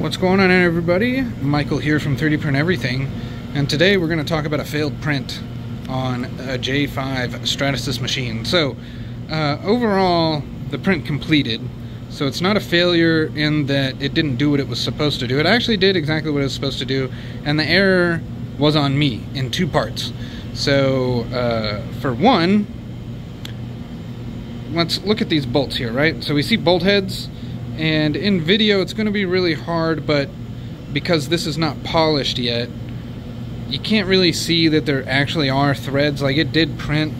What's going on, everybody? Michael here from 3D Print Everything, and today we're going to talk about a failed print on a J5 Stratasys machine. So overall the print completed, so it's not a failure in that it didn't do what it was supposed to do. It actually did exactly what it was supposed to do, and the error was on me in two parts. So for one, let's look at these bolts here, right? So we see bolt heads, and in video it's going to be really hard, but because this is not polished yet, you can't really see that there actually are threads. Like, it did print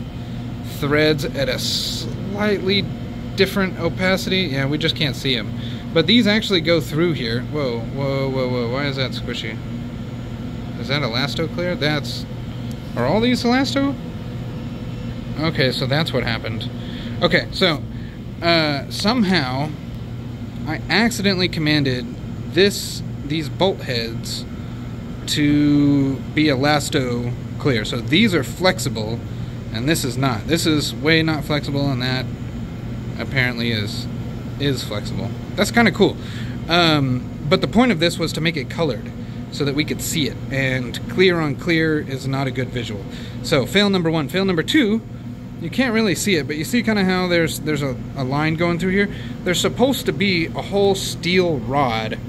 threads at a slightly different opacity. Yeah, we just can't see them. But these actually go through here. Whoa, whoa, whoa, whoa. Why is that squishy? Is that Elasto Clear? Are all these Elasto? Okay, so that's what happened. Okay, so somehow I accidentally commanded these bolt heads to be Elasto Clear. So these are flexible, and this is not. This is way not flexible, and that apparently is flexible. That's kind of cool. But the point of this was to make it colored so that we could see it, and clear on clear is not a good visual. So fail number one. Fail number two, you can't really see it, but you see kind of how there's a line going through here. There's supposed to be a whole steel rod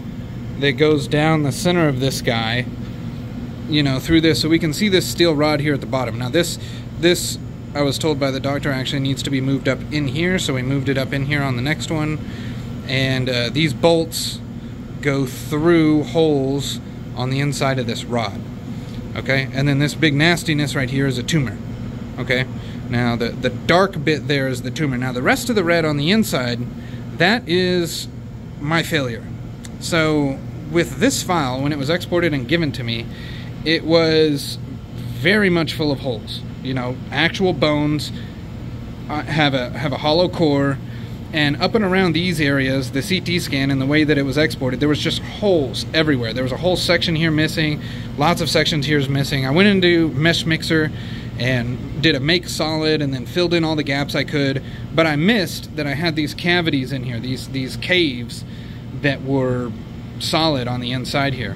that goes down the center of this guy, you know, through this, so we can see this steel rod here at the bottom. Now this I was told by the doctor actually needs to be moved up in here, so we moved it up in here on the next one. And these bolts go through holes on the inside of this rod, okay? And then this big nastiness right here is a tumor, okay? Now the dark bit there is the tumor. Now the rest of the red on the inside, that is my failure. So with this file, when it was exported and given to me, it was very much full of holes. You know, actual bones, have a hollow core, and up and around these areas, the CT scan and the way that it was exported, there was just holes everywhere. There was a whole section here missing, lots of sections here missing. I went into Mesh Mixer and did a make solid and then filled in all the gaps I could, but I missed that I had these cavities in here, these caves that were solid on the inside here.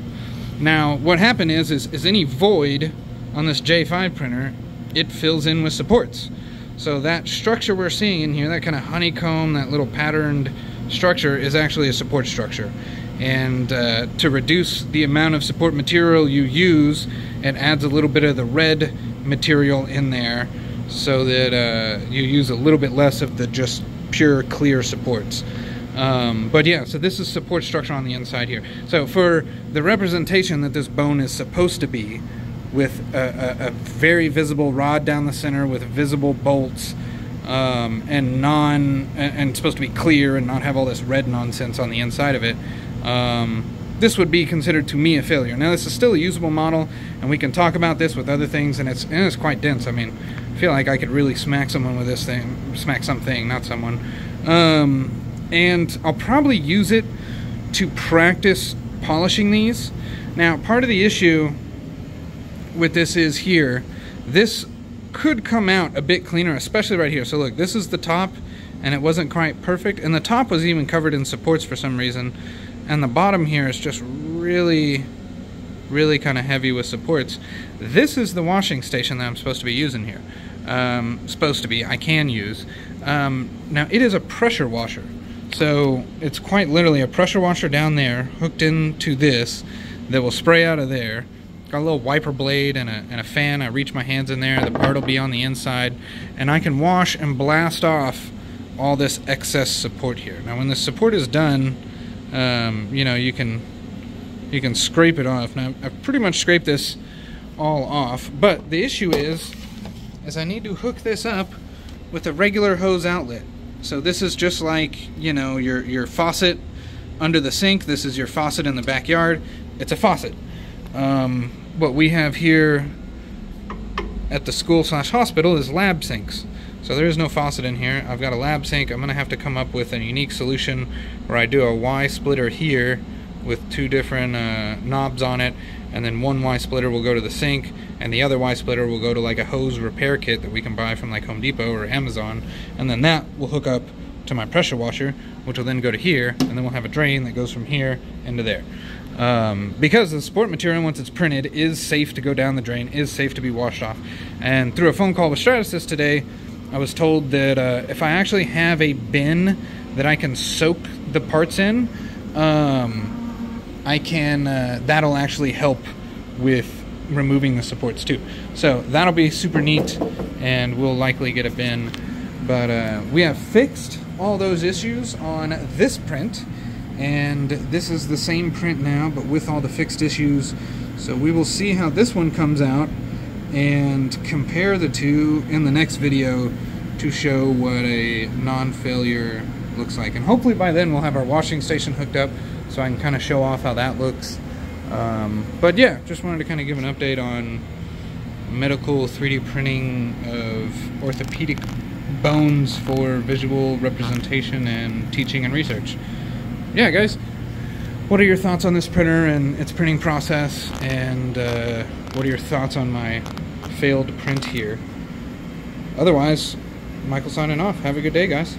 Now what happened is any void on this J5 printer, it fills in with supports. So that structure we're seeing in here, that kind of honeycomb, that little patterned structure, is actually a support structure. And to reduce the amount of support material you use, it adds a little bit of the red material in there so that you use a little bit less of the just pure clear supports. But yeah, so this is support structure on the inside here. So for the representation that this bone is supposed to be, with a very visible rod down the center with visible bolts, and supposed to be clear and not have all this red nonsense on the inside of it, this would be considered to me a failure. Now this is still a usable model, and we can talk about this with other things, and it's quite dense. I mean, I feel like I could really smack someone with this thing, smack something, not someone. And I'll probably use it to practice polishing these. Now part of the issue with this is here, this could come out a bit cleaner, especially right here. So look, this is the top, and it wasn't quite perfect, and the top was even covered in supports for some reason, and the bottom here is just really kind of heavy with supports. This is the washing station that I'm supposed to be using here. I can use. Now it is a pressure washer, so it's quite literally a pressure washer down there hooked into this that will spray out of there. Got a little wiper blade and a fan. I reach my hands in there, the part will be on the inside, and I can wash and blast off all this excess support here. Now when the support is done, you know, you can scrape it off. Now I've pretty much scraped this all off, but the issue is I need to hook this up with a regular hose outlet. So this is just like, you know, your faucet under the sink. This is your faucet in the backyard. It's a faucet. What we have here at the school/hospital is lab sinks. So there is no faucet in here. I've got a lab sink. I'm going to have to come up with a unique solution where I do a Y splitter here with two different knobs on it, and then one Y splitter will go to the sink, and the other Y splitter will go to like a hose repair kit that we can buy from like Home Depot or Amazon, and then that will hook up to my pressure washer, which will then go to here, and then we'll have a drain that goes from here into there. Because the support material, once it's printed, is safe to go down the drain, is safe to be washed off. And through a phone call with Stratasys today, I was told that if I actually have a bin that I can soak the parts in, I can, that'll actually help with removing the supports too. So that'll be super neat, and we'll likely get a bin. But we have fixed all those issues on this print, and this is the same print now, but with all the fixed issues. So we will see how this one comes out and compare the two in the next video to show what a non-failure looks like. And hopefully by then we'll have our washing station hooked up so I can kind of show off how that looks. But yeah, just wanted to kind of give an update on medical 3D printing of orthopedic bones for visual representation and teaching and research. Yeah, guys, what are your thoughts on this printer and its printing process, and what are your thoughts on my failed print here? Otherwise, Michael signing off. Have a good day, guys.